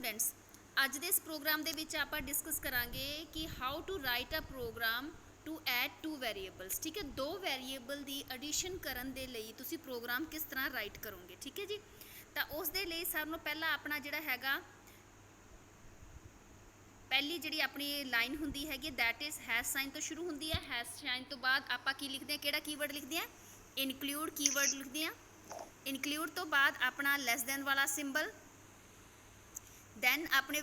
Students ਅੱਜ ਦੇ ਇਸ ਪ੍ਰੋਗਰਾਮ ਦੇ ਵਿੱਚ ਆਪਾਂ ਡਿਸਕਸ ਕਰਾਂਗੇ ਕਿ how to write a program to add two variables. ਠੀਕ ਹੈ, ਦੋ ਵੈਰੀਏਬਲ ਦੀ ਐਡੀਸ਼ਨ ਕਰਨ ਦੇ ਲਈ ਤੁਸੀਂ ਪ੍ਰੋਗਰਾਮ ਕਿਸ ਤਰ੍ਹਾਂ ਰਾਈਟ ਕਰੋਗੇ। ਠੀਕ ਹੈ ਜੀ, ਤਾਂ ਉਸ ਦੇ ਲਈ ਸਭ ਨੂੰ ਪਹਿਲਾਂ ਆਪਣਾ ਜਿਹੜਾ ਹੈਗਾ ਪਹਿਲੀ ਜਿਹੜੀ ਆਪਣੀ ਲਾਈਨ ਹੁੰਦੀ ਹੈਗੀ ਦੈਟ ਇਜ਼ ਹੈਸ਼ ਸਾਈਨ ਤੋਂ ਸ਼ੁਰੂ ਹੁੰਦੀ ਹੈ। ਹੈਸ਼ ਸਾਈਨ ਤੋਂ ਬਾਅਦ ਆਪਾਂ ਕੀ ਲਿਖਦੇ ਹਾਂ, ਕਿਹੜਾ ਕੀਵਰਡ ਲਿਖਦੇ ਹਾਂ, ਇਨਕਲੂਡ ਕੀਵਰਡ ਲਿਖਦੇ ਹਾਂ। ਇਨਕਲੂਡ ਤੋਂ ਬਾਅਦ ਆਪਣਾ ਲੈਸ ਦੈਨ ਵਾਲਾ ਸਿੰਬਲ, ਦੈਨ ਆਪਣੇ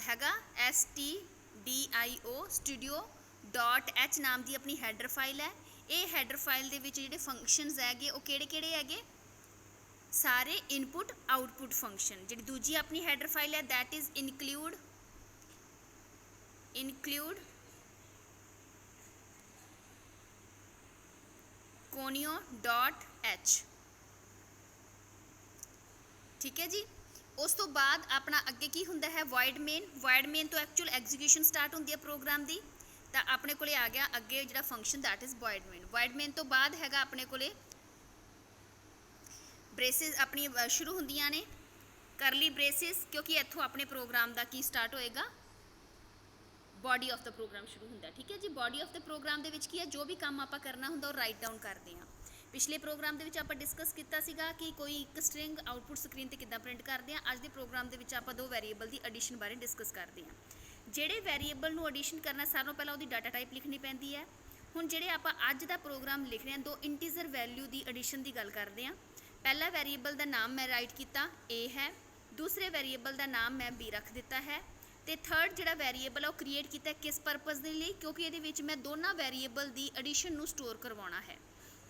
ਹੈਗਾ STDIO studio.h ਨਾਮ ਦੀ ਆਪਣੀ ਹੈਡਰ ਫਾਈਲ ਹੈ। ਇਹ ਹੈਡਰ ਫਾਈਲ ਦੇ ਵਿੱਚ ਜਿਹੜੇ ਫੰਕਸ਼ਨਸ ਹੈਗੇ ਉਹ ਕਿਹੜੇ ਕਿਹੜੇ ਹੈਗੇ, ਸਾਰੇ ਇਨਪੁਟ ਆਊਟਪੁੱਟ ਫੰਕਸ਼ਨ। ਜਿਹੜੀ ਦੂਜੀ ਆਪਣੀ ਹੈਡਰ ਫਾਈਲ ਹੈ ਦੈਟ ਇਜ਼ ਇਨਕਲੂਡ conio.h। ਠੀਕ ਹੈ ਜੀ, ਉਸ ਤੋਂ ਬਾਅਦ ਆਪਣਾ ਅੱਗੇ ਕੀ ਹੁੰਦਾ ਹੈ ਵਾਇਡ ਮੇਨ ਤੋਂ ਐਕਚੁਅਲ ਐਗਜ਼ੀਕਿਊਸ਼ਨ ਸਟਾਰਟ ਹੁੰਦੀ ਹੈ ਪ੍ਰੋਗਰਾਮ ਦੀ। ਤਾਂ ਆਪਣੇ ਕੋਲੇ ਆ ਗਿਆ ਅੱਗੇ ਜਿਹੜਾ function that is wide main ਤੋਂ ਬਾਅਦ ਹੈਗਾ ਆਪਣੇ ਕੋਲੇ ਬ੍ਰੇਸਿਸ ਆਪਣੀ ਸ਼ੁਰੂ ਹੁੰਦੀਆਂ ਨੇ, ਕਰਲੀ ਬ੍ਰੇਸਿਸ, ਕਿਉਂਕਿ ਇੱਥੋਂ ਆਪਣੇ ਪ੍ਰੋਗਰਾਮ ਦਾ ਕੀ ਸਟਾਰਟ ਹੋਏਗਾ, ਬੋਡੀ ਆਫ ਦਾ ਪ੍ਰੋਗਰਾਮ ਸ਼ੁਰੂ ਹੁੰਦਾ। ਠੀਕ ਹੈ ਜੀ, ਬੋਡੀ ਆਫ ਦਾ ਪ੍ਰੋਗਰਾਮ ਦੇ ਵਿੱਚ ਕੀ ਹੈ, ਜੋ ਵੀ ਕੰਮ ਆਪਾਂ ਕਰਨਾ ਹੁੰਦਾ ਉਹ ਰਾਈਟ ਡਾਊਨ ਕਰਦੇ ਹਾਂ। ਪਿਛਲੇ ਪ੍ਰੋਗਰਾਮ ਦੇ ਵਿੱਚ ਆਪਾਂ ਡਿਸਕਸ ਕੀਤਾ ਸੀਗਾ ਕਿ ਕੋਈ ਇੱਕ ਸਟ੍ਰਿੰਗ ਆਊਟਪੁੱਟ ਸਕਰੀਨ ਤੇ ਕਿੱਦਾਂ ਪ੍ਰਿੰਟ ਕਰਦੇ ਹਾਂ। ਅੱਜ ਦੇ ਪ੍ਰੋਗਰਾਮ ਦੇ ਵਿੱਚ ਆਪਾਂ ਦੋ ਵੈਰੀਏਬਲ ਦੀ ਐਡੀਸ਼ਨ ਬਾਰੇ ਡਿਸਕਸ ਕਰਦੇ ਹਾਂ। ਜਿਹੜੇ ਵੈਰੀਏਬਲ ਨੂੰ ਐਡੀਸ਼ਨ ਕਰਨਾ ਸਾਰਿਆਂ ਨਾਲੋਂ ਪਹਿਲਾਂ ਉਹਦੀ ਡਾਟਾ ਟਾਈਪ ਲਿਖਣੀ ਪੈਂਦੀ ਹੈ। ਹੁਣ ਜਿਹੜੇ ਆਪਾਂ ਅੱਜ ਦਾ ਪ੍ਰੋਗਰਾਮ ਲਿਖ ਰਹੇ ਹਾਂ, ਦੋ ਇੰਟੀਜ਼ਰ ਵੈਲਿਊ ਦੀ ਐਡੀਸ਼ਨ ਦੀ ਗੱਲ ਕਰਦੇ ਹਾਂ। ਪਹਿਲਾ ਵੈਰੀਏਬਲ ਦਾ ਨਾਮ ਮੈਂ ਰਾਈਟ ਕੀਤਾ A ਹੈ, ਦੂਸਰੇ ਵੈਰੀਏਬਲ ਦਾ ਨਾਮ ਮੈਂ B ਰੱਖ ਦਿੱਤਾ ਹੈ, ਤੇ ਥਰਡ ਜਿਹੜਾ ਵੈਰੀਏਬਲ ਆ ਉਹ ਕ੍ਰੀਏਟ ਕੀਤਾ ਕਿਸ ਪਰਪਸ ਦੇ ਲਈ, ਕਿਉਂਕਿ ਇਹਦੇ ਵਿੱਚ ਮੈਂ ਦੋਨਾਂ ਵੈਰੀਏਬਲ ਦੀ ਐਡੀਸ਼ਨ ਨੂੰ ਸਟੋਰ ਕਰਵਾਉਣਾ ਹੈ।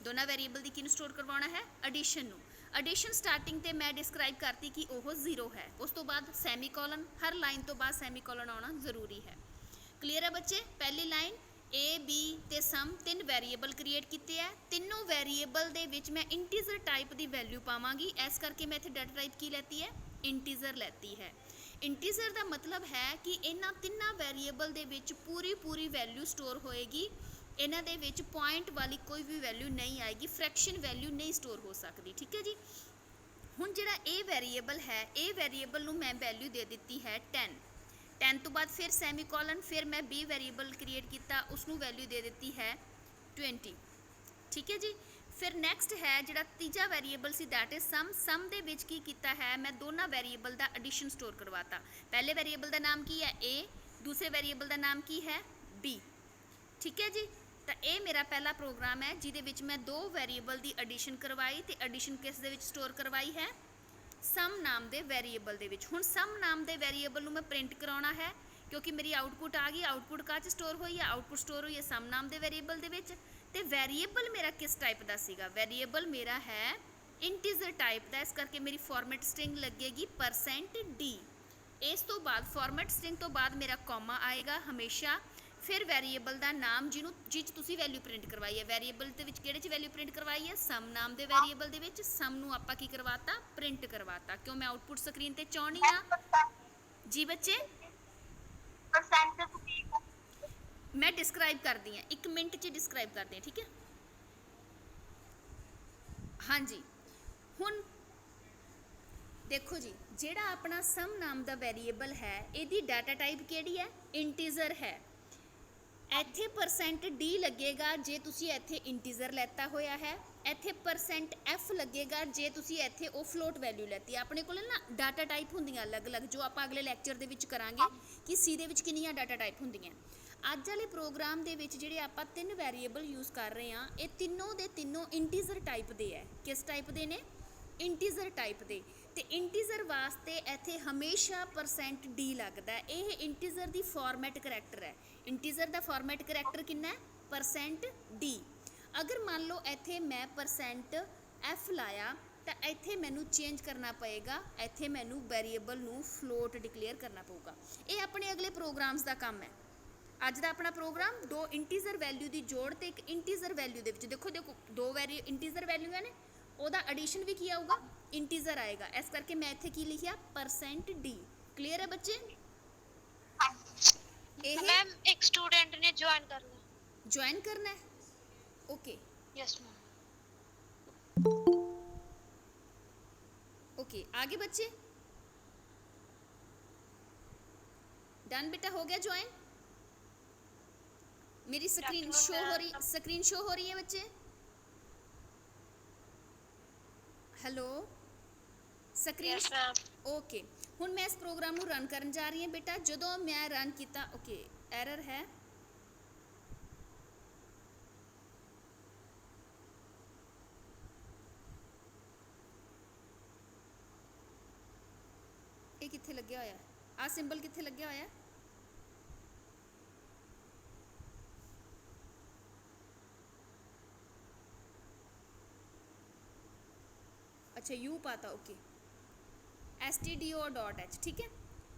ਦੋਨਾਂ ਵੈਰੀਏਬਲ ਦੀ ਕਿਹਨੂੰ ਸਟੋਰ ਕਰਵਾਉਣਾ ਹੈ, ਐਡੀਸ਼ਨ ਨੂੰ। ਐਡੀਸ਼ਨ ਸਟਾਰਟਿੰਗ ਤੇ ਮੈਂ ਡਿਸਕ੍ਰਾਈਬ ਕਰਤੀ ਕਿ ਉਹ 0 ਹੈ, ਉਸ ਤੋਂ ਬਾਅਦ ਸੈਮੀਕੋਲਨ, ਹਰ ਲਾਈਨ ਤੋਂ ਬਾਅਦ ਸੈਮੀਕੋਲਨ ਆਉਣਾ ਜ਼ਰੂਰੀ ਹੈ। ਕਲੀਅਰ ਹੈ ਬੱਚੇ। ਪਹਿਲੀ ਲਾਈਨ A B ਤੇ ਸਮ ਤਿੰਨ ਵੈਰੀਏਬਲ ਕ੍ਰੀਏਟ ਕੀਤੇ ਹੈ। ਤਿੰਨੋਂ ਵੈਰੀਏਬਲ ਦੇ ਵਿੱਚ ਮੈਂ ਇੰਟੀਜ਼ਰ ਟਾਈਪ ਦੀ ਵੈਲਿਊ ਪਾਵਾਂਗੀ, ਇਸ ਕਰਕੇ ਮੈਂ ਇੱਥੇ ਡਾਟਾ ਟਾਈਪ ਕੀ ਲੈਤੀ ਹੈ, ਇੰਟੀਜ਼ਰ ਲੈਤੀ ਹੈ। ਇੰਟੀਜ਼ਰ ਦਾ ਮਤਲਬ ਹੈ ਕਿ ਇਹਨਾਂ ਤਿੰਨਾਂ ਵੈਰੀਏਬਲ ਦੇ ਵਿੱਚ ਪੂਰੀ ਵੈਲਿਊ ਸਟੋਰ ਹੋਏਗੀ। ਇਹਨਾਂ ਦੇ ਵਿੱਚ ਪੁਆਇੰਟ ਵਾਲੀ ਕੋਈ ਵੀ ਵੈਲਿਊ ਨਹੀਂ ਆਏਗੀ, ਫ੍ਰੈਕਸ਼ਨ ਵੈਲਿਊ ਨਹੀਂ ਸਟੋਰ ਹੋ ਸਕਦੀ। ਠੀਕ ਹੈ ਜੀ, ਹੁਣ ਜਿਹੜਾ ਇਹ ਵੈਰੀਏਬਲ ਹੈ, ਇਹ ਵੈਰੀਏਬਲ ਨੂੰ ਮੈਂ ਵੈਲਿਊ ਦੇ ਦਿੱਤੀ ਹੈ 10 ਤੋਂ ਬਾਅਦ ਫਿਰ ਸੈਮੀਕੋਲਨ, ਫਿਰ ਮੈਂ B ਵੈਰੀਏਬਲ ਕ੍ਰੀਏਟ ਕੀਤਾ, ਉਸ ਨੂੰ ਵੈਲਿਊ ਦੇ ਦਿੱਤੀ ਹੈ 20। ਠੀਕ ਹੈ ਜੀ, ਫਿਰ ਨੈਕਸਟ ਹੈ ਜਿਹੜਾ ਤੀਜਾ ਵੈਰੀਏਬਲ ਸੀ ਦੈਟ ਇਜ਼ ਸਮ ਦੇ ਵਿੱਚ ਕੀ ਕੀਤਾ ਹੈ, ਮੈਂ ਦੋਨਾਂ ਵੈਰੀਏਬਲ ਦਾ ਐਡੀਸ਼ਨ ਸਟੋਰ ਕਰਵਾਤਾ। ਪਹਿਲੇ ਵੈਰੀਏਬਲ ਦਾ ਨਾਮ ਕੀ ਹੈ A, ਦੂਸਰੇ ਵੈਰੀਏਬਲ ਦਾ ਨਾਮ ਕੀ ਹੈ B। ਠੀਕ ਹੈ ਜੀ, ਤਾਂ ਇਹ ਮੇਰਾ ਪਹਿਲਾ ਪ੍ਰੋਗਰਾਮ ਹੈ ਜਿਹਦੇ ਵਿੱਚ ਮੈਂ ਦੋ ਵੈਰੀਏਬਲ ਦੀ ਐਡੀਸ਼ਨ ਕਰਵਾਈ, ਤੇ ਐਡੀਸ਼ਨ ਕਿਸ ਦੇ ਵਿੱਚ ਸਟੋਰ ਕਰਵਾਈ ਹੈ, ਸਮ ਨਾਮ ਦੇ ਵੈਰੀਏਬਲ ਦੇ ਵਿੱਚ। ਹੁਣ ਸਮ ਨਾਮ ਦੇ ਵੈਰੀਏਬਲ ਨੂੰ ਮੈਂ ਪ੍ਰਿੰਟ ਕਰਾਉਣਾ ਹੈ, ਕਿਉਂਕਿ ਮੇਰੀ ਆਊਟਪੁੱਟ ਆ ਗਈ। ਆਊਟਪੁੱਟ ਕਾਹ 'ਚ ਸਟੋਰ ਹੋਈ ਹੈ, ਆਊਟਪੁੱਟ ਸਟੋਰ ਹੋਈ ਹੈ ਸਮ ਨਾਮ ਦੇ ਵੈਰੀਏਬਲ ਦੇ ਵਿੱਚ। ਤੇ ਵੈਰੀਏਬਲ ਮੇਰਾ ਕਿਸ ਟਾਈਪ ਦਾ ਸੀਗਾ, ਵੈਰੀਏਬਲ ਮੇਰਾ ਹੈ ਇੰਟੀਜ਼ਰ ਟਾਈਪ ਦਾ, ਇਸ ਕਰਕੇ ਮੇਰੀ ਫਾਰਮੈਟ ਸਟ੍ਰਿੰਗ ਲੱਗੇਗੀ %d। ਇਸ ਤੋਂ ਬਾਅਦ ਫਾਰਮੈਟ ਸਟ੍ਰਿੰਗ ਤੋਂ ਬਾਅਦ ਮੇਰਾ ਕੌਮਾ ਆਏਗਾ ਹਮੇਸ਼ਾ, ਫਿਰ ਵੈਰੀਏਬਲ ਦਾ ਨਾਮ ਜਿਹ 'ਚ ਤੁਸੀਂ ਵੈਲਿਊ ਪ੍ਰਿੰਟ ਕਰਵਾਈ ਹੈ। ਵੈਰੀਏਬਲ ਦੇ ਵਿੱਚ ਕਿਹੜੇ 'ਚ ਵੈਲਿਊ ਪ੍ਰਿੰਟ ਕਰਵਾਈ ਹੈ, ਸਮ ਨਾਮ ਦੇ ਵੈਰੀਏਬਲ ਦੇ ਵਿੱਚ। ਸਮ ਨੂੰ ਆਪਾਂ ਕੀ ਕਰਵਾਤਾ, ਪ੍ਰਿੰਟ ਕਰਵਾਤਾ, ਕਿਉਂ ਮੈਂ ਆਊਟਪੁੱਟ ਸਕਰੀਨ ਤੇ ਚਾਹੁੰਦੀ ਆ। ਜੀ ਬੱਚੇ, ਮੈਂ ਡਿਸਕ੍ਰਾਈਬ ਕਰਦੀ ਹਾਂ, 1 ਮਿੰਟ 'ਚ ਡਿਸਕ੍ਰਾਈਬ ਕਰਦੇ ਹਾਂ। ਠੀਕ ਹੈ, ਹਾਂਜੀ। ਹੁਣ ਦੇਖੋ ਜੀ, ਜਿਹੜਾ ਆਪਣਾ ਸਮ ਨਾਮ ਦਾ ਵੈਰੀਏਬਲ ਹੈ ਇਹਦੀ ਡਾਟਾ ਟਾਈਪ ਕਿਹੜੀ ਹੈ, ਇੰਟੀਜ਼ਰ ਹੈ। ਇੱਥੇ %d ਲੱਗੇਗਾ ਜੇ ਤੁਸੀਂ ਇੱਥੇ ਇੰਟੀਜ਼ਰ ਲੈਤਾ ਹੋਇਆ ਹੈ, ਇੱਥੇ %f ਲੱਗੇਗਾ ਜੇ ਤੁਸੀਂ ਇੱਥੇ ਉਹ ਫਲੋਟ ਵੈਲਿਊ ਲੈਤੀ। ਆਪਣੇ ਕੋਲ ਨਾ ਡਾਟਾ ਟਾਈਪ ਹੁੰਦੀਆਂ ਅਲੱਗ-ਅਲੱਗ, ਜੋ ਆਪਾਂ ਅਗਲੇ ਲੈਕਚਰ ਦੇ ਵਿੱਚ ਕਰਾਂਗੇ ਕਿ C ਦੇ ਵਿੱਚ ਕਿੰਨੀਆਂ ਡਾਟਾ ਟਾਈਪ ਹੁੰਦੀਆਂ। ਅੱਜ ਵਾਲੇ ਪ੍ਰੋਗਰਾਮ ਦੇ ਵਿੱਚ ਜਿਹੜੇ ਆਪਾਂ ਤਿੰਨ ਵੈਰੀਏਬਲ ਯੂਜ਼ ਕਰ ਰਹੇ ਹਾਂ, ਇਹ ਤਿੰਨੋਂ ਦੇ ਤਿੰਨੋਂ ਇੰਟੀਜ਼ਰ ਟਾਈਪ ਦੇ ਹੈ। ਕਿਸ ਟਾਈਪ ਦੇ ਨੇ, ਇੰਟੀਜ਼ਰ ਟਾਈਪ ਦੇ। ਤੇ ਇੰਟੀਜ਼ਰ ਵਾਸਤੇ ਇੱਥੇ ਹਮੇਸ਼ਾ %d ਲੱਗਦਾ ਹੈ। ਇਹ ਇੰਟੀਜ਼ਰ ਦੀ ਫਾਰਮੈਟ ਕਰੈਕਟਰ ਹੈ। ਇੰਟੀਜ਼ਰ ਦਾ ਫਾਰਮੈਟ ਕਰੈਕਟਰ ਕਿੰਨਾ ਹੈ, %d। ਅਗਰ ਮੰਨ ਲਓ ਇੱਥੇ ਮੈਂ %f ਲਾਇਆ ਤਾਂ ਇੱਥੇ ਮੈਨੂੰ ਚੇਂਜ ਕਰਨਾ ਪਏਗਾ, ਇੱਥੇ ਮੈਨੂੰ ਵੈਰੀਏਬਲ ਨੂੰ ਫਲੋਟ ਡਿਕਲੇਅਰ ਕਰਨਾ ਪਊਗਾ। ਇਹ ਆਪਣੇ ਅਗਲੇ ਪ੍ਰੋਗਰਾਮਸ ਦਾ ਕੰਮ ਹੈ। ਅੱਜ ਦਾ ਆਪਣਾ ਪ੍ਰੋਗਰਾਮ ਦੋ ਇੰਟੀਜ਼ਰ ਵੈਲਿਊ ਦੀ ਜੋੜ ਤੇ ਇੱਕ ਇੰਟੀਜ਼ਰ ਵੈਲਿਊ ਦੇ ਵਿੱਚ ਦੇਖੋ ਦੋ ਇੰਟੀਜ਼ਰ ਵੈਲਿਊਆਂ ਨੇ, ਉਹਦਾ ਐਡੀਸ਼ਨ ਵੀ ਕੀ ਆਊਗਾ, ਇੰਟੀਜ਼ਰ ਆਏਗਾ। ਇਸ ਕਰਕੇ ਮੈਂ ਇੱਥੇ ਕੀ ਲਿਖਿਆ, %d। ਕਲੀਅਰ ਹੈ ਬੱਚੇ। ਇਹ ਮੈਮ ਇੱਕ ਸਟੂਡੈਂਟ ਨੇ ਜੁਆਇਨ ਕਰਨਾ ਹੈ, ਓਕੇ ਯੈਸ ਮੈਮ। ਓਕੇ, आगे बच्चे। डन बेटा, हो गया ज्वाइन? मेरी स्क्रीन Dr. शो हो रही, स्क्रीन शो हो रही है बच्चे? Hello screen? Yes, ma'am. Okay, ਹੁਣ ਮੈਂ ਇਸ ਪ੍ਰੋਗਰਾਮ ਨੂੰ ਰਨ ਕਰਨ ਜਾ ਰਹੀ ਹਾਂ ਬੇਟਾ। ਜਦੋਂ ਮੈਂ ਰਨ ਕੀਤਾ, ਓਕੇ ਐਰਰ ਹੈ, ਇਹ ਕਿੱਥੇ ਲੱਗਿਆ ਹੋਇਆ? ਆ ਸਿੰਬਲ ਕਿੱਥੇ ਲੱਗਿਆ ਹੋਇਆ? अच्छा यू पाता, ओके stdio.h, ठीक है।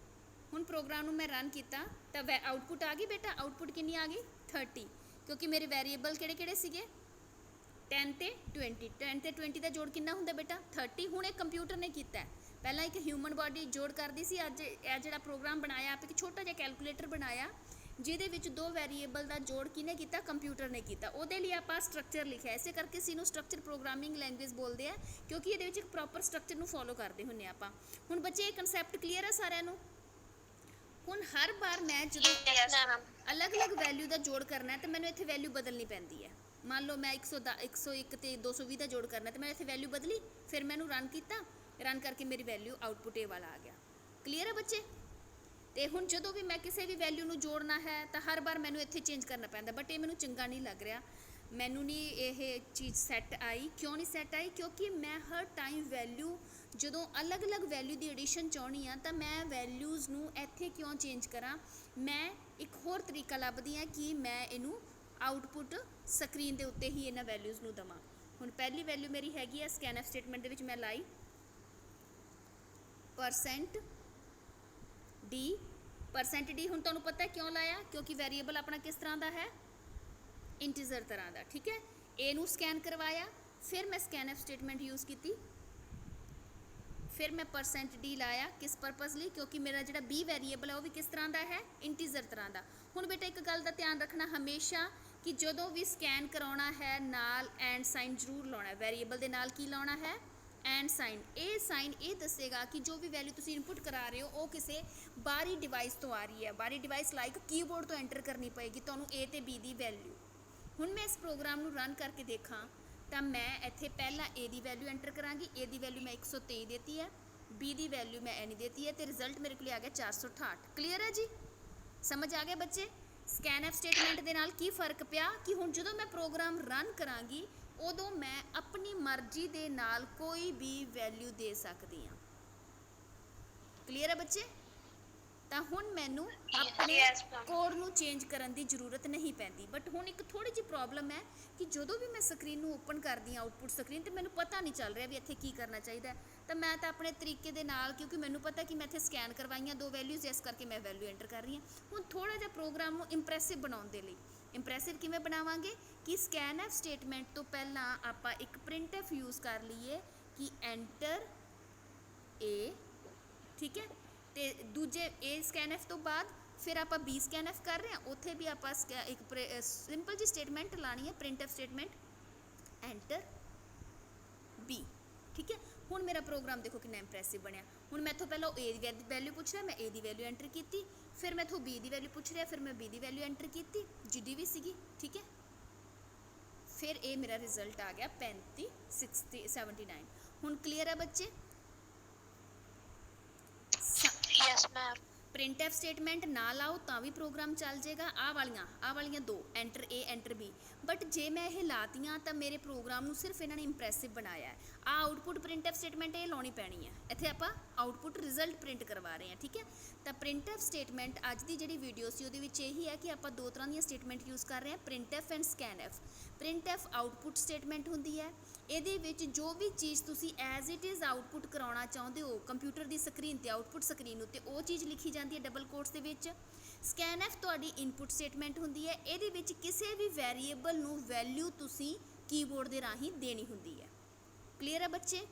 ਹੁਣ ਪ੍ਰੋਗਰਾਮ ਨੂੰ ਮੈਂ ਰਨ ਕੀਤਾ ਤਾਂ ਆਊਟਪੁੱਟ ਆ ਗਈ ਬੇਟਾ। ਆਊਟਪੁੱਟ ਕਿੰਨੀ ਆ ਗਈ? 30, ਕਿਉਂਕਿ ਮੇਰੇ ਵੈਰੀਏਬਲ ਕਿਹੜੇ ਕਿਹੜੇ ਸੀਗੇ? 10 ਤੇ 20। 10 ਤੇ 20 ਦਾ ਜੋੜ ਕਿੰਨਾ ਹੁੰਦਾ ਬੇਟਾ? 30। ਹੁਣ ਇਹ ਕੰਪਿਊਟਰ ਨੇ ਕੀਤਾ ਹੈ। ਪਹਿਲਾਂ ਇੱਕ ਹਿਊਮਨ ਬਾਡੀ ਜੋੜ ਕਰਦੀ ਸੀ, ਅੱਜ ਇਹ ਜਿਹੜਾ ਪ੍ਰੋਗਰਾਮ ਬਣਾਇਆ ਆਪਾਂ, ਇੱਕ ਛੋਟਾ ਜਿਹਾ ਕੈਲਕੂਲੇਟਰ ਬਣਾਇਆ ਜਿਹਦੇ ਵਿੱਚ ਦੋ ਵੈਰੀਏਬਲ ਦਾ ਜੋੜ ਕਿਹਨੇ ਕੀਤਾ? ਕੰਪਿਊਟਰ ਨੇ ਕੀਤਾ। ਉਹਦੇ ਲਈ ਆਪਾਂ ਸਟਰਕਚਰ ਲਿਖਿਆ, ਇਸੇ ਕਰਕੇ ਸੀ ਨੂੰ ਸਟਰਕਚਰ ਪ੍ਰੋਗਰਾਮਿੰਗ ਲੈਂਗੁਏਜ ਬੋਲਦੇ ਆ, ਕਿਉਂਕਿ ਇਹਦੇ ਵਿੱਚ ਇੱਕ ਪ੍ਰੋਪਰ ਸਟਰਕਚਰ ਨੂੰ ਫੋਲੋ ਕਰਦੇ ਹੁੰਨੇ ਆਪਾਂ। ਹੁਣ ਬੱਚੇ ਇਹ ਕਨਸੈਪਟ ਕਲੀਅਰ ਆ ਸਾਰਿਆਂ ਨੂੰ? ਹੁਣ ਹਰ ਵਾਰ ਮੈਂ ਜਦੋਂ Yes, ma'am. ਅਲੱਗ-ਅਲੱਗ ਵੈਲਿਊ ਦਾ ਜੋੜ ਕਰਨਾ ਹੈ ਤਾਂ ਮੈਨੂੰ ਇੱਥੇ ਵੈਲਿਊ ਬਦਲਣੀ ਪੈਂਦੀ ਹੈ। ਮੰਨ ਲਓ ਮੈਂ 101 ਤੇ 220 ਦਾ ਜੋੜ ਕਰਨਾ ਤੇ ਮੈਂ ਇੱਥੇ ਵੈਲਿਊ ਬਦਲੀ, ਫਿਰ ਮੈਨੂੰ ਰਨ ਕੀਤਾ, ਰਨ ਕਰਕੇ ਮੇਰੀ ਵੈਲਿਊ ਆਊਟਪੁੱਟ ਇਹ ਵਾਲਾ ਆ ਗਿਆ। ਕਲੀਅਰ ਹੈ ਬੱਚੇ? ਤੇ ਹੁਣ ਜਦੋਂ ਵੀ ਮੈਂ ਕਿਸੇ ਵੀ ਵੈਲਿਊ ਨੂੰ ਜੋੜਨਾ ਹੈ ਤਾਂ ਹਰ ਵਾਰ ਮੈਨੂੰ ਇੱਥੇ ਚੇਂਜ ਕਰਨਾ ਪੈਂਦਾ, ਬਟ ਇਹ ਮੈਨੂੰ ਚੰਗਾ ਨਹੀਂ ਲੱਗ ਰਿਹਾ। ਮੈਨੂੰ ਨਹੀਂ ਇਹ ਚੀਜ਼ ਸੈੱਟ ਆਈ। ਕਿਉਂ ਨਹੀਂ ਸੈੱਟ ਆਈ? ਕਿਉਂਕਿ ਮੈਂ ਹਰ ਟਾਈਮ ਵੈਲਿਊ, ਜਦੋਂ ਅਲੱਗ-ਅਲੱਗ ਵੈਲਿਊ ਦੀ ਐਡੀਸ਼ਨ ਚਾਹੁੰਦੀ ਹਾਂ ਤਾਂ ਮੈਂ ਵੈਲਿਊਜ਼ ਨੂੰ ਇੱਥੇ ਕਿਉਂ ਚੇਂਜ ਕਰਾਂ? ਮੈਂ ਇੱਕ ਹੋਰ ਤਰੀਕਾ ਲੱਭਦੀ ਹਾਂ ਕਿ ਮੈਂ ਇਹਨੂੰ ਆਊਟਪੁੱਟ ਸਕਰੀਨ ਦੇ ਉੱਤੇ ਹੀ ਇਹਨਾਂ ਵੈਲਿਊਜ਼ ਨੂੰ ਦੇਵਾਂ। ਹੁਣ ਪਹਿਲੀ ਵੈਲਿਊ ਮੇਰੀ ਹੈਗੀ ਹੈ ਸਕੈਨਫ ਸਟੇਟਮੈਂਟ ਦੇ ਵਿੱਚ ਮੈਂ ਲਾਈ %d। ਹੁਣ ਤੁਹਾਨੂੰ ਪਤਾ ਕਿਉਂ ਲਾਇਆ? ਕਿਉਂਕਿ ਵੈਰੀਏਬਲ ਆਪਣਾ ਕਿਸ ਤਰ੍ਹਾਂ ਦਾ ਹੈ? ਇੰਟੀਜ਼ਰ ਤਰ੍ਹਾਂ ਦਾ, ਠੀਕ ਹੈ। ਇਹ ਨੂੰ ਸਕੈਨ ਕਰਵਾਇਆ, ਫਿਰ ਮੈਂ ਸਕੈਨਫ ਸਟੇਟਮੈਂਟ ਯੂਜ਼ ਕੀਤੀ, ਫਿਰ ਮੈਂ %d ਲਾਇਆ। ਕਿਸ ਪਰਪਸ ਲਈ? ਕਿਉਂਕਿ ਮੇਰਾ ਜਿਹੜਾ b ਵੈਰੀਏਬਲ ਹੈ ਉਹ ਵੀ ਕਿਸ ਤਰ੍ਹਾਂ ਦਾ ਹੈ? ਇੰਟੀਜ਼ਰ ਤਰ੍ਹਾਂ ਦਾ। ਹੁਣ ਬੇਟਾ ਇੱਕ ਗੱਲ ਦਾ ਧਿਆਨ ਰੱਖਣਾ ਹਮੇਸ਼ਾ ਕਿ ਜਦੋਂ ਵੀ ਸਕੈਨ ਕਰਾਉਣਾ ਹੈ ਨਾਲ ਐਂਡ ਸਾਈਨ ਜ਼ਰੂਰ ਲਾਉਣਾ ਹੈ। ਵੈਰੀਏਬਲ ਦੇ ਨਾਲ ਕੀ ਲਾਉਣਾ ਹੈ? And sign. ਇਹ ਸਾਈਨ ਇਹ ਦੱਸੇਗਾ ਕਿ ਜੋ ਵੀ ਵੈਲਿਊ ਤੁਸੀਂ ਇਨਪੁੱਟ ਕਰਾ ਰਹੇ ਹੋ ਉਹ ਕਿਸੇ ਬਾਹਰੀ ਡਿਵਾਈਸ ਤੋਂ ਆ ਰਹੀ ਹੈ। ਬਾਹਰੀ ਡਿਵਾਈਸ ਲਾਈਕ ਕੀਬੋਰਡ ਤੋਂ ਐਂਟਰ ਕਰਨੀ ਪਏਗੀ ਤੁਹਾਨੂੰ a ਤੇ b ਦੀ ਵੈਲਿਊ। ਹੁਣ ਮੈਂ ਇਸ ਪ੍ਰੋਗਰਾਮ ਨੂੰ ਰਨ ਕਰਕੇ ਦੇਖਾਂ ਤਾਂ ਮੈਂ ਇੱਥੇ ਪਹਿਲਾਂ a ਦੀ ਵੈਲਿਊ ਐਂਟਰ ਕਰਾਂਗੀ। a ਦੀ ਵੈਲਿਊ ਮੈਂ 123 ਦੇਤੀ ਹੈ, b ਦੀ ਵੈਲਿਊ ਮੈਂ ਇਹ ਨਹੀਂ ਦੇਤੀ ਹੈ ਤੇ ਰਿਜ਼ਲਟ ਮੇਰੇ ਕੋਲ ਆ ਗਿਆ 468। ਕਲੀਅਰ ਹੈ ਜੀ? ਸਮਝ ਆ ਗਿਆ ਬੱਚੇ? ਸਕੈਨਫ ਸਟੇਟਮੈਂਟ ਦੇ ਨਾਲ ਕੀ ਫਰਕ ਪਿਆ ਕਿ ਹੁਣ ਜਦੋਂ ਮੈਂ ਪ੍ਰੋਗਰਾਮ ਰਨ ਕਰਾਂਗੀ ਉਦੋਂ ਮੈਂ ਆਪਣੀ ਮਰਜ਼ੀ ਦੇ ਨਾਲ ਕੋਈ ਵੀ ਵੈਲਿਊ ਦੇ ਸਕਦੀ ਹਾਂ। ਕਲੀਅਰ ਹੈ ਬੱਚੇ? ਤਾਂ ਹੁਣ ਮੈਨੂੰ ਆਪਣੇ Yes, ma'am. ਕੋਡ ਨੂੰ ਚੇਂਜ ਕਰਨ ਦੀ ਜ਼ਰੂਰਤ ਨਹੀਂ ਪੈਂਦੀ। ਬਟ ਹੁਣ ਇੱਕ ਥੋੜੀ ਜਿਹੀ ਪ੍ਰੋਬਲਮ ਹੈ ਕਿ ਜਦੋਂ ਵੀ ਮੈਂ ਸਕਰੀਨ ਨੂੰ ਓਪਨ ਕਰਦੀ ਹਾਂ ਆਊਟਪੁੱਟ ਸਕਰੀਨ, ਤੇ ਮੈਨੂੰ ਪਤਾ ਨਹੀਂ ਚੱਲ ਰਿਹਾ ਵੀ ਇੱਥੇ ਕੀ ਕਰਨਾ ਚਾਹੀਦਾ। ਤਾਂ ਮੈਂ ਤਾਂ ਆਪਣੇ ਤਰੀਕੇ ਦੇ ਨਾਲ, ਕਿਉਂਕਿ ਮੈਨੂੰ ਪਤਾ ਕਿ ਮੈਂ ਇੱਥੇ ਸਕੈਨ ਕਰਵਾਈਆਂ ਦੋ ਵੈਲਿਊਜ਼, ਇਸ ਕਰਕੇ ਮੈਂ ਵੈਲਿਊ ਐਂਟਰ ਕਰ ਰਹੀ ਹਾਂ। ਹੁਣ ਥੋੜਾ ਜਿਹਾ ਪ੍ਰੋਗਰਾਮ ਨੂੰ ਇੰਪ੍ਰੈਸਿਵ ਬਣਾਉਣ ਦੇ ਲਈ, ਇੰਪ੍ਰੈਸਿਵ ਕਿਵੇਂ ਬਣਾਵਾਂਗੇ ਕਿ ਸਕੈਨਫ ਸਟੇਟਮੈਂਟ ਤੋਂ ਪਹਿਲਾਂ ਆਪਾਂ ਇੱਕ ਪ੍ਰਿੰਟਫ ਯੂਜ਼ ਕਰ ਲਈਏ ਕਿ ਐਂਟਰ a, ਠੀਕ ਹੈ। ਤੇ ਦੂਜੇ a ਸਕੈਨਫ ਤੋਂ ਬਾਅਦ ਫਿਰ ਆਪਾਂ b ਸਕੈਨਫ ਕਰ ਰਹੇ ਹਾਂ, ਉੱਥੇ ਵੀ ਆਪਾਂ ਇੱਕ ਸਿੰਪਲ ਜੀ ਸਟੇਟਮੈਂਟ ਲਾਣੀ ਹੈ, ਪ੍ਰਿੰਟਫ ਸਟੇਟਮੈਂਟ ਐਂਟਰ b, ਠੀਕ ਹੈ। ਹੁਣ ਮੇਰਾ ਪ੍ਰੋਗਰਾਮ ਦੇਖੋ ਕਿੰਨਾ ਇੰਪ੍ਰੈਸਿਵ ਬਣਿਆ। ਹੁਣ ਮੈਥੋਂ ਪਹਿਲਾਂ a ਦੀ ਵੈਲਿਊ ਪੁੱਛ ਰਿਹਾ, ਮੈਂ a ਦੀ ਵੈਲਿਊ ਐਂਟਰ ਕੀਤੀ, ਫਿਰ ਮੈਥੋਂ b ਦੀ ਵੈਲਿਊ ਪੁੱਛ ਰਿਹਾ, ਫਿਰ ਮੈਂ b ਦੀ ਵੈਲਿਊ ਐਂਟਰ ਕੀਤੀ ਜਿਹੜੀ ਵੀ ਸੀਗੀ, ਠੀਕ ਹੈ। ਫਿਰ ਇਹ ਮੇਰਾ ਰਿਜ਼ਲਟ ਆ ਗਿਆ 35 60 79। ਹੁਣ ਕਲੀਅਰ ਹੈ ਬੱਚੇ? Yes, ma'am. ਪ੍ਰਿੰਟਫ ਸਟੇਟਮੈਂਟ ਨਾ ਲਾਓ ਤਾਂ ਵੀ ਪ੍ਰੋਗਰਾਮ ਚੱਲ ਜਾਏਗਾ। ਆਹ ਵਾਲੀਆਂ ਦੋ, enter a enter b। But ਜੇ ਮੈਂ ਇਹ ਲਾਤੀਆਂ ਤਾਂ ਮੇਰੇ ਪ੍ਰੋਗਰਾਮ ਨੂੰ ਸਿਰਫ ਇਹਨਾਂ ਨੇ ਇੰਪ੍ਰੈਸਿਵ ਬਣਾਇਆ ਹੈ। ਆ ਆਊਟਪੁੱਟ ਪ੍ਰਿੰਟਫ ਸਟੇਟਮੈਂਟ ਇਹ ਲਾਉਣੀ ਪੈਣੀ ਹੈ। ਇੱਥੇ ਆਪਾਂ ਆਊਟਪੁੱਟ ਰਿਜ਼ਲਟ ਪ੍ਰਿੰਟ ਕਰਵਾ ਰਹੇ ਹਾਂ, ਠੀਕ ਹੈ। ਤਾਂ ਪ੍ਰਿੰਟਫ ਸਟੇਟਮੈਂਟ ਅੱਜ ਦੀ ਜਿਹੜੀ ਵੀਡੀਓ ਸੀ ਉਹਦੇ ਵਿੱਚ ਇਹੀ ਹੈ ਕਿ ਆਪਾਂ ਦੋ ਤਰ੍ਹਾਂ ਦੀਆਂ ਸਟੇਟਮੈਂਟ ਯੂਜ਼ ਕਰ ਰਹੇ ਹਾਂ, printf and scanf. Printf output statement ਹੁੰਦੀ ਹੈ, ਇਹਦੇ ਵਿੱਚ ਜੋ ਵੀ ਚੀਜ਼ ਤੁਸੀਂ ਐਜ਼ ਇਟ ਇਜ਼ ਆਊਟਪੁੱਟ ਕਰਾਉਣਾ ਚਾਹੁੰਦੇ ਹੋ ਕੰਪਿਊਟਰ ਦੀ ਸਕਰੀਨ ਤੇ, ਆਊਟਪੁੱਟ ਸਕਰੀਨ ਉੱਤੇ, ਉਹ ਚੀਜ਼ ਲਿਖੀ ਜਾਂਦੀ ਹੈ ਡਬਲ ਕੋਟਸ ਦੇ ਵਿੱਚ। ਸਕੈਨਫ ਤੁਹਾਡੀ ਇਨਪੁੱਟ ਸਟੇਟਮੈਂਟ ਹੁੰਦੀ ਹੈ, ਇਹਦੇ ਵਿੱਚ ਕਿਸੇ ਵੀ ਵੈਰੀਏਬਲ ਨੂੰ ਵੈਲਿਊ ਤੁਸੀਂ ਕੀਬੋਰਡ ਦੇ ਰਾਹੀਂ ਦੇਣੀ ਹੁੰਦੀ ਹੈ। ਕਲੀਅਰ ਹੈ ਬੱਚੇ?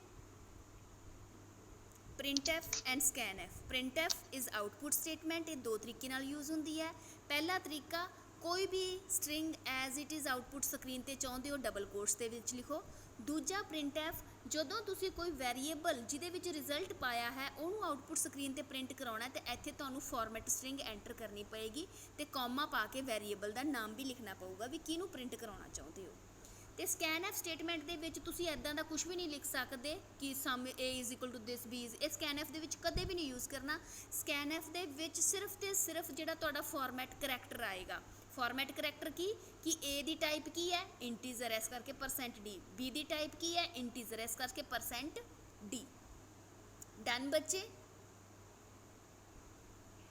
Printf and scanf. Printf is output statement, ਇਹ ਦੋ ਤਰੀਕੇ ਨਾਲ ਯੂਜ਼ ਹੁੰਦੀ ਹੈ। ਪਹਿਲਾ ਤਰੀਕਾ, ਕੋਈ ਵੀ string as it is output screen ਤੇ ਚਾਹੁੰਦੇ ਹੋ ਡਬਲ ਕੋਟਸ ਦੇ ਵਿੱਚ ਲਿਖੋ। ਦੂਜਾ ਪ੍ਰਿੰਟਫ, ਜਦੋਂ ਤੁਸੀਂ ਕੋਈ ਵੈਰੀਏਬਲ ਜਿਹਦੇ ਵਿੱਚ ਰਿਜ਼ਲਟ ਪਾਇਆ ਹੈ ਉਹਨੂੰ ਆਊਟਪੁੱਟ ਸਕਰੀਨ ਤੇ ਪ੍ਰਿੰਟ ਕਰਾਉਣਾ ਤੇ ਇੱਥੇ ਤੁਹਾਨੂੰ ਫਾਰਮੈਟ ਸਟ੍ਰਿੰਗ ਐਂਟਰ ਕਰਨੀ ਪਏਗੀ ਤੇ ਕੌਮਾ ਪਾ ਕੇ ਵੈਰੀਏਬਲ ਦਾ ਨਾਮ ਵੀ ਲਿਖਣਾ ਪਊਗਾ ਵੀ ਕਿਹਨੂੰ ਪ੍ਰਿੰਟ ਕਰਾਉਣਾ ਚਾਹੁੰਦੇ ਹੋ। ਤੇ ਸਕੈਨਐਫ ਸਟੇਟਮੈਂਟ ਦੇ ਵਿੱਚ ਤੁਸੀਂ ਐਦਾਂ ਦਾ ਕੁਝ ਵੀ ਨਹੀਂ ਲਿਖ ਸਕਦੇ ਕਿ ਸਮ a = this b is, ਇਹ ਸਕੈਨਐਫ ਦੇ ਵਿੱਚ ਕਦੇ ਵੀ ਨਹੀਂ ਯੂਜ਼ ਕਰਨਾ। ਸਕੈਨਐਫ ਦੇ ਵਿੱਚ ਸਿਰਫ ਤੇ ਸਿਰਫ ਜਿਹੜਾ ਤੁਹਾਡਾ ਫਾਰਮੈਟ ਕਰੈਕਟਰ ਆਏਗਾ। ਫਾਰਮੈਟ ਕਰੈਕਟਰ ਕੀ ਕਿ a ਦੀ ਟਾਈਪ ਕੀ ਹੈ ਇੰਟੀਜ਼ਰ, ਇਸ ਕਰਕੇ %d, b ਦੀ ਟਾਈਪ ਕੀ ਹੈ ਇੰਟੀਜ਼ਰ, ਇਸ ਕਰਕੇ %d। ਡਨ ਬੱਚੇ?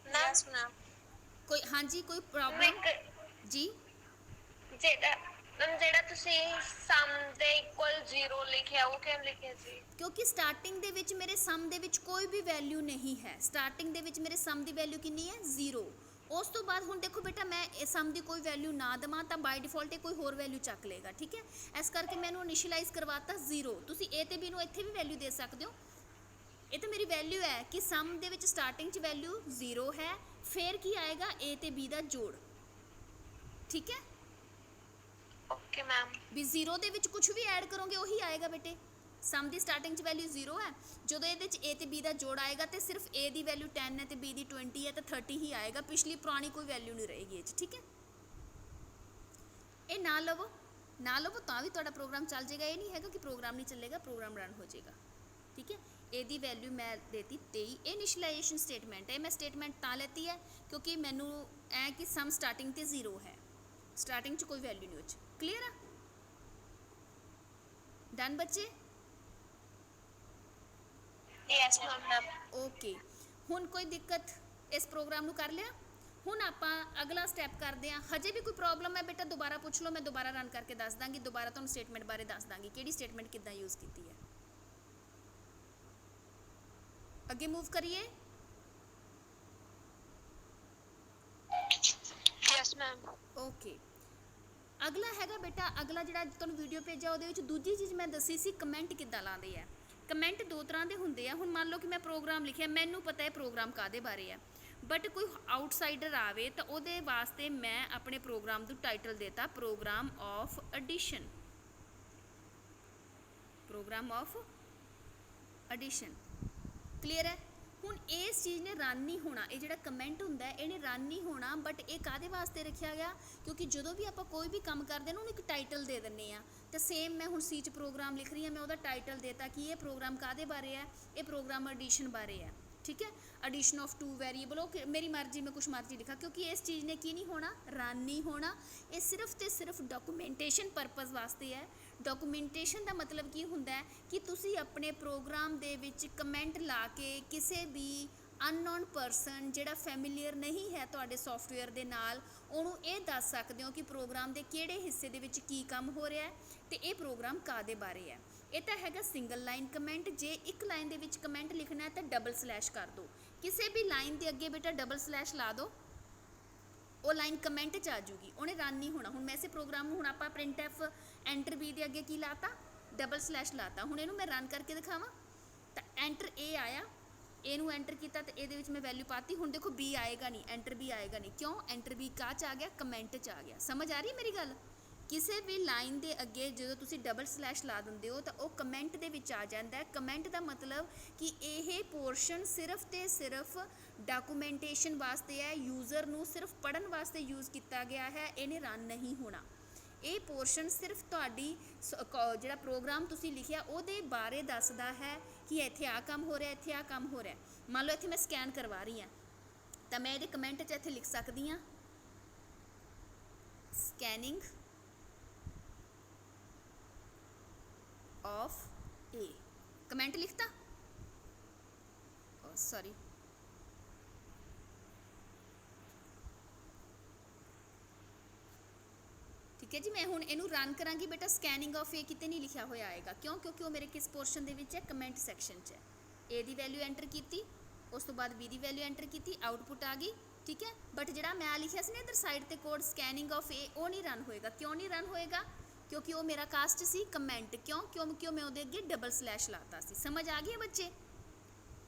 Yes, ma'am. ਕੋਈ ਹਾਂਜੀ ਕੋਈ ਪ੍ਰੋਬਲਮ ਜੀ? ਜਿਹੜਾ ਤੁਸੀਂ ਸਮ ਦੇ ਇਕੁਅਲ 0 ਲਿਖਿਆ ਉਹ ਕਿਉਂ ਲਿਖਿਆ ਜੀ? ਕਿਉਂਕਿ ਸਟਾਰਟਿੰਗ ਦੇ ਵਿੱਚ ਮੇਰੇ ਸਮ ਦੇ ਵਿੱਚ ਕੋਈ ਵੀ ਵੈਲਿਊ ਨਹੀਂ ਹੈ। ਸਟਾਰਟਿੰਗ ਦੇ ਵਿੱਚ ਮੇਰੇ ਸਮ ਦੀ ਵੈਲਿਊ ਕਿੰਨੀ ਹੈ 0। ਉਸ ਤੋਂ ਬਾਅਦ ਹੁਣ ਦੇਖੋ ਬੇਟਾ ਮੈਂ ਇਹ ਸਮ ਦੀ ਕੋਈ ਵੈਲਿਊ ਨਾ ਦੇਵਾਂ ਤਾਂ ਬਾਈ ਡਿਫਾਲਟ ਇਹ ਕੋਈ ਹੋਰ ਵੈਲਿਊ ਚੱਕ ਲਏਗਾ, ਠੀਕ ਹੈ। ਇਸ ਕਰਕੇ ਮੈਨੂੰ ਇਨੀਸ਼ੀਅਲਾਈਜ਼ ਕਰਵਾਤਾ 0। ਤੁਸੀਂ a ਤੇ b ਨੂੰ ਇੱਥੇ ਵੀ ਵੈਲਿਊ ਦੇ ਸਕਦੇ ਹੋ। ਇਹ ਤਾਂ ਮੇਰੀ ਵੈਲਿਊ ਹੈ ਕਿ ਸਮ ਦੇ ਵਿੱਚ ਸਟਾਰਟਿੰਗ 'ਚ ਵੈਲਿਊ 0 ਹੈ, ਫਿਰ ਕੀ ਆਏਗਾ a ਤੇ b ਦਾ ਜੋੜ, ਠੀਕ ਹੈ। Okay ma'am. ਵੀ 0 ਦੇ ਵਿੱਚ ਕੁਝ ਵੀ ਐਡ ਕਰੋਗੇ ਉਹੀ ਆਏਗਾ ਬੇਟੇ। ਸਮ ਦੀ ਸਟਾਰਟਿੰਗ 'ਚ ਵੈਲਿਊ 0 ਹੈ, ਜਦੋਂ ਇਹਦੇ 'ਚ a ਤੇ b ਦਾ ਜੋੜ ਆਏਗਾ ਤੇ ਸਿਰਫ a ਦੀ ਵੈਲਿਊ 10 ਹੈ ਤੇ b ਦੀ 20 ਹੈ ਤਾਂ 30 ਹੀ ਆਏਗਾ, ਪਿਛਲੀ ਪੁਰਾਣੀ ਕੋਈ ਵੈਲਿਊ ਨਹੀਂ ਰਹੇਗੀ ਇਹ 'ਚ, ਠੀਕ ਹੈ। ਇਹ ਨਾ ਲਵੋ ਤਾਂ ਵੀ ਤੁਹਾਡਾ ਪ੍ਰੋਗਰਾਮ ਚੱਲ ਜਾਏਗਾ। ਇਹ ਨਹੀਂ ਹੈਗਾ ਕਿ ਪ੍ਰੋਗਰਾਮ ਨਹੀਂ ਚੱਲੇਗਾ, ਪ੍ਰੋਗਰਾਮ ਰਨ ਹੋ ਜਾਏਗਾ, ਠੀਕ ਹੈ। a ਦੀ ਵੈਲਿਊ ਮੈਂ ਦੇਤੀ 23। ਇਹ ਇਨੀਸ਼ੀਅਲਾਈਜੇਸ਼ਨ ਸਟੇਟਮੈਂਟ ਹੈ। ਮੈਂ ਸਟੇਟਮੈਂਟ ਤਾਂ ਲੈਤੀ ਹੈ ਕਿਉਂਕਿ ਮੈਨੂੰ ਐ ਕਿ ਸਮ ਸਟਾਰਟਿੰਗ ਤੇ 0 ਹੈ, ਸਟਾਰਟਿੰਗ 'ਚ ਕੋਈ ਵੈਲਿਊ ਨਹੀਂ ਉਹ 'ਚ। ਕਲੀਅਰ ਆ? ਡਨ ਬੱਚੇ? Yes ma'am. ਓਕੇ, ਹੁਣ ਕੋਈ ਦਿੱਕਤ ਇਸ ਪ੍ਰੋਗਰਾਮ ਨੂੰ ਕਰ ਲਿਆ? ਹੁਣ ਆਪਾਂ ਅਗਲਾ ਸਟੈਪ ਕਰਦੇ ਹਾਂ। ਹਜੇ ਵੀ ਕੋਈ ਪ੍ਰੋਬਲਮ ਹੈ ਬੇਟਾ ਦੁਬਾਰਾ ਪੁੱਛ ਲਓ, ਮੈਂ ਦੁਬਾਰਾ ਰਨ ਕਰਕੇ ਦੱਸ ਦਾਂਗੀ, ਦੁਬਾਰਾ ਤੁਹਾਨੂੰ ਸਟੇਟਮੈਂਟ ਬਾਰੇ ਦੱਸ ਦਾਂਗੀ ਕਿਹੜੀ ਸਟੇਟਮੈਂਟ ਕਿੱਦਾਂ ਯੂਜ਼ ਕੀਤੀ ਹੈ। ਅੱਗੇ ਮੂਵ ਕਰੀਏ। Yes ma'am. ਓਕੇ, ਅਗਲਾ ਹੈਗਾ ਬੇਟਾ, ਅਗਲਾ ਜਿਹੜਾ ਤੁਹਾਨੂੰ ਵੀਡੀਓ ਭੇਜਿਆ ਉਹਦੇ ਵਿੱਚ ਦੂਜੀ ਚੀਜ਼ ਮੈਂ ਦੱਸੀ ਸੀ ਕਮੈਂਟ ਕਿੱਦਾਂ ਲਾਉਂਦੇ ਆ। ਕਮੈਂਟ ਦੋ ਤਰ੍ਹਾਂ ਦੇ ਹੁੰਦੇ ਆ। ਹੁਣ ਮੰਨ ਲਓ ਕਿ ਮੈਂ ਪ੍ਰੋਗਰਾਮ ਲਿਖਿਆ, ਮੈਨੂੰ ਪਤਾ ਹੈ ਪ੍ਰੋਗਰਾਮ ਕਾਹਦੇ ਬਾਰੇ ਆ, ਬਟ ਕੋਈ ਆਊਟਸਾਈਡਰ ਆਵੇ ਤਾਂ ਉਹਦੇ ਵਾਸਤੇ ਮੈਂ ਆਪਣੇ ਪ੍ਰੋਗਰਾਮ ਨੂੰ ਟਾਈਟਲ ਦੇਤਾ program of addition, program of addition. Clear ਹੈ? ਹੁਣ ਇਸ ਚੀਜ਼ ਨੇ ਰਨ ਨਹੀਂ ਹੋਣਾ, ਇਹ ਜਿਹੜਾ ਕਮੈਂਟ ਹੁੰਦਾ ਇਹਨੇ ਰਨ ਨਹੀਂ ਹੋਣਾ, ਬਟ ਇਹ ਕਾਹਦੇ ਵਾਸਤੇ ਰੱਖਿਆ ਗਿਆ ਕਿਉਂਕਿ ਜਦੋਂ ਵੀ ਆਪਾਂ ਕੋਈ ਵੀ ਕੰਮ ਕਰਦੇ ਨਾ ਉਹਨੂੰ ਇੱਕ ਟਾਈਟਲ ਦੇ ਦਿੰਦੇ ਆ। ਤੇ ਸੇਮ ਮੈਂ ਹੁਣ ਸੀ 'ਚ ਪ੍ਰੋਗਰਾਮ ਲਿਖ ਰਹੀ ਹਾਂ, ਮੈਂ ਉਹਦਾ ਟਾਈਟਲ ਦੇਤਾ ਕਿ ਇਹ ਪ੍ਰੋਗਰਾਮ ਕਾਹਦੇ ਬਾਰੇ ਹੈ, ਇਹ ਪ੍ਰੋਗਰਾਮ ਐਡੀਸ਼ਨ ਬਾਰੇ ਹੈ, ਠੀਕ ਹੈ। ਐਡੀਸ਼ਨ ਆਫ 2 ਵੈਰੀਏਬਲ, ਉਹ ਮੇਰੀ ਮਰਜ਼ੀ, ਮੈਂ ਕੁਛ ਮਰਜ਼ੀ ਲਿਖਾ ਕਿਉਂਕਿ ਇਸ ਚੀਜ਼ ਨੇ ਕੀ ਨਹੀਂ ਹੋਣਾ, ਰਨ ਨਹੀਂ ਹੋਣਾ। ਇਹ ਸਿਰਫ ਤੇ ਸਿਰਫ ਡਾਕੂਮੈਂਟੇਸ਼ਨ ਪਰਪਸ ਵਾਸਤੇ ਹੈ। ਡਾਕੂਮੈਂਟੇਸ਼ਨ ਦਾ ਮਤਲਬ ਕੀ ਹੁੰਦਾ ਹੈ ਕਿ ਤੁਸੀਂ ਆਪਣੇ ਪ੍ਰੋਗਰਾਮ ਦੇ ਵਿੱਚ ਕਮੈਂਟ ਲਾ ਕੇ ਕਿਸੇ ਵੀ ਅਨਨੋਨ ਪਰਸਨ ਜਿਹੜਾ ਫੈਮਿਲੀਅਰ ਨਹੀਂ ਹੈ ਤੁਹਾਡੇ ਸੌਫਟਵੇਅਰ ਦੇ ਨਾਲ, ਉਹਨੂੰ ਇਹ ਦੱਸ ਸਕਦੇ ਹੋ ਕਿ ਪ੍ਰੋਗਰਾਮ ਦੇ ਕਿਹੜੇ ਹਿੱਸੇ ਦੇ ਵਿੱਚ ਕੀ ਕੰਮ ਹੋ ਰਿਹਾ ਹੈ ਤੇ ਇਹ ਪ੍ਰੋਗਰਾਮ ਕਾਹਦੇ ਬਾਰੇ ਹੈ। ਇਹ ਤਾਂ ਹੈਗਾ ਸਿੰਗਲ ਲਾਈਨ ਕਮੈਂਟ। ਜੇ ਇੱਕ ਲਾਈਨ ਦੇ ਵਿੱਚ ਕਮੈਂਟ ਲਿਖਣਾ ਹੈ ਤਾਂ ਡਬਲ ਸਲੈਸ਼ ਕਰ ਦਿਓ, ਕਿਸੇ ਵੀ ਲਾਈਨ ਦੇ ਅੱਗੇ ਬੇਟਾ ਡਬਲ ਸਲੈਸ਼ ਲਾ ਦਿਓ, ਉਹ ਲਾਈਨ ਕਮੈਂਟ 'ਚ ਆ ਜੂਗੀ, ਉਹਨੇ ਰਨ ਨਹੀਂ ਹੋਣਾ। ਹੁਣ ਮੈਂ ਇਸੇ ਪ੍ਰੋਗਰਾਮ ਨੂੰ ਹੁਣ ਆਪਾਂ ਪ੍ਰਿੰਟਐਫ ਐਂਟਰ ਬੀ ਦੇ ਅੱਗੇ ਕੀ ਲਾਤਾ, ਡਬਲ ਸਲੈਸ਼ ਲਾਤਾ। ਹੁਣ ਇਹਨੂੰ ਮੈਂ ਰਨ ਕਰਕੇ ਦਿਖਾਵਾਂ ਤਾਂ ਐਂਟਰ ਏ ਆਇਆ, ਇਹਨੂੰ ਐਂਟਰ ਕੀਤਾ ਤੇ ਇਹਦੇ ਵਿੱਚ ਮੈਂ ਵੈਲਿਊ ਪਾਤੀ। ਹੁਣ ਦੇਖੋ ਬੀ ਆਏਗਾ ਨਹੀਂ, ਐਂਟਰ ਬੀ ਆਏਗਾ ਨਹੀਂ, ਕਿਉਂ? ਐਂਟਰ ਬੀ ਕਾਹ 'ਚ ਆ ਗਿਆ, ਕਮੈਂਟ 'ਚ ਆ ਗਿਆ। ਸਮਝ ਆ ਰਹੀ ਮੇਰੀ ਗੱਲ? ਕਿਸੇ ਵੀ ਲਾਈਨ ਦੇ ਅੱਗੇ ਜਦੋਂ ਤੁਸੀਂ ਡਬਲ ਸਲੈਸ਼ ਲਾ ਦਿੰਦੇ ਹੋ ਤਾਂ ਉਹ ਕਮੈਂਟ ਦੇ ਵਿੱਚ ਆ ਜਾਂਦਾ ਹੈ। ਕਮੈਂਟ ਦਾ ਮਤਲਬ ਕਿ ਇਹ ਪੋਰਸ਼ਨ ਸਿਰਫ ਤੇ ਸਿਰਫ ਡਾਕੂਮੈਂਟੇਸ਼ਨ ਵਾਸਤੇ ਹੈ, ਯੂਜ਼ਰ ਨੂੰ ਸਿਰਫ ਪੜ੍ਹਨ ਵਾਸਤੇ ਯੂਜ਼ ਕੀਤਾ ਗਿਆ ਹੈ, ਇਹਨੇ ਰਨ ਨਹੀਂ ਹੋਣਾ। ਇਹ ਪੋਰਸ਼ਨ ਸਿਰਫ ਤੁਹਾਡੀ ਜਿਹੜਾ ਪ੍ਰੋਗਰਾਮ ਤੁਸੀਂ ਲਿਖਿਆ ਉਹਦੇ ਬਾਰੇ ਦੱਸਦਾ ਹੈ ਕਿ ਇੱਥੇ ਆਹ ਕੰਮ ਹੋ ਰਿਹਾ, ਇੱਥੇ ਆਹ ਕੰਮ ਹੋ ਰਿਹਾ। ਮੰਨ ਲਓ ਇੱਥੇ ਮੈਂ ਸਕੈਨ ਕਰਵਾ ਰਹੀ ਹਾਂ ਤਾਂ ਮੈਂ ਇਹਦੇ ਕਮੈਂਟ 'ਚ ਇੱਥੇ ਲਿਖ ਸਕਦੀ ਹਾਂ ਸਕੈਨਿੰਗ ऑफ ए, कमेंट लिखता, सॉरी ठीक है जी। मैं हुण इनू रन करांगी बेटा, स्कैनिंग ऑफ ए किते नहीं लिखा होया आएगा, क्यों? क्योंकि वो मेरे किस पोर्शन दे विच है, कमेंट सैक्शन च है। ए दी वैल्यू एंटर की, उस तो बाद बी दी वैल्यू एंटर की, आउटपुट आ गई, ठीक है। बट जिहड़ा मैं लिखिया सी ना इधर साइड ते कोड स्कैनिंग ऑफ ए, वो नहीं रन होएगा। क्यों नहीं रन होएगा? क्योंकि वो मेरा कास्ट सी कमेंट। क्यों मैं ਉਹਦੇ ਅੱਗੇ ਡਬਲ ਸਲੈਸ਼ ਲਾਤਾ ਸੀ। ਸਮਝ ਆ ਗਈ ਹੈ ਬੱਚੇ?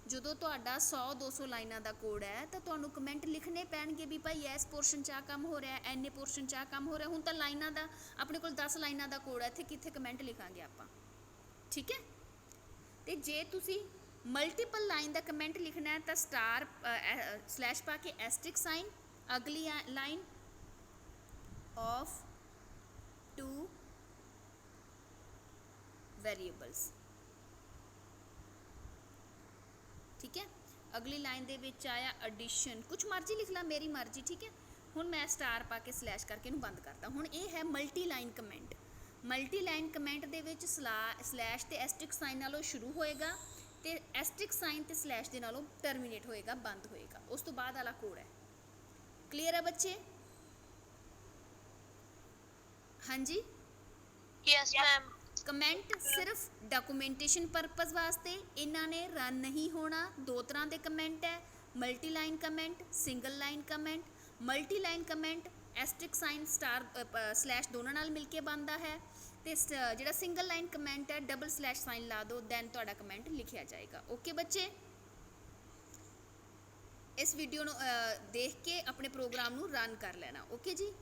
ਜਦੋਂ ਤੁਹਾਡਾ 100-200 ਲਾਈਨਾਂ ਦਾ ਕੋਡ ਹੈ ਤਾਂ ਤੁਹਾਨੂੰ ਕਮੈਂਟ ਲਿਖਣੇ ਪੈਣਗੇ ਵੀ ਭਾਈ ਇਸ ਪੋਰਸ਼ਨ 'ਚ ਆ ਕੰਮ ਹੋ ਰਿਹਾ, ਐਨੇ ਪੋਰਸ਼ਨ 'ਚ ਆ ਕੰਮ ਹੋ ਰਿਹਾ। ਹੁਣ ਤਾਂ ਲਾਈਨਾਂ ਦਾ ਆਪਣੇ ਕੋਲ 10 ਲਾਈਨਾਂ ਦਾ ਕੋਡ ਹੈ, ਇੱਥੇ ਕਿੱਥੇ ਕਮੈਂਟ ਲਿਖਾਂਗੇ ਆਪਾਂ, ਠੀਕ ਹੈ। ਤੇ ਜੇ ਤੁਸੀਂ ਮਲਟੀਪਲ ਲਾਈਨ ਦਾ ਕਮੈਂਟ ਲਿਖਣਾ ਹੈ ਤਾਂ ਸਟਾਰ ਸਲੈਸ਼ ਪਾ ਕੇ ਐਸਟਰਿਕ ਸਾਈਨ, ਅਗਲੀ ਲਾਈਨ of two variables, ठीक है। अगली लाइन दे विच आया एडिशन, कुछ मर्जी लिख ला, मेरी मर्जी, ठीक है। हुण मैं स्टार पा के स्लैश करके इहनूं बंद करता। हुण ये है multi line comment. Multi line comment दे विच स्लैश ते एस्ट्रिक साइन नालों शुरू होएगा ते एस्ट्रिक साइन ते स्लैश दे नालों टर्मीनेट होएगा, बंद होएगा। उस तो बाद वाला कोड है। क्लीयर है बच्चे? हाँ जी, यस मैम। कमेंट सिर्फ डॉक्यूमेंटेशन परपज़ वास्ते, इन्हां ने रन नहीं होना। दो तरह के कमेंट है, multi line comment, single line comment. Multi line comment asterisk sign star slash दोनों नाल मिल के बनता है, तो जिहड़ा सिंगल लाइन कमेंट है डबल स्लैश साइन ला दो, दैन तुहाडा कमेंट लिखिया जाएगा। ओके बच्चे, इस वीडियो नूं देख के अपने प्रोग्राम नूं रन कर लेना। ओके जी।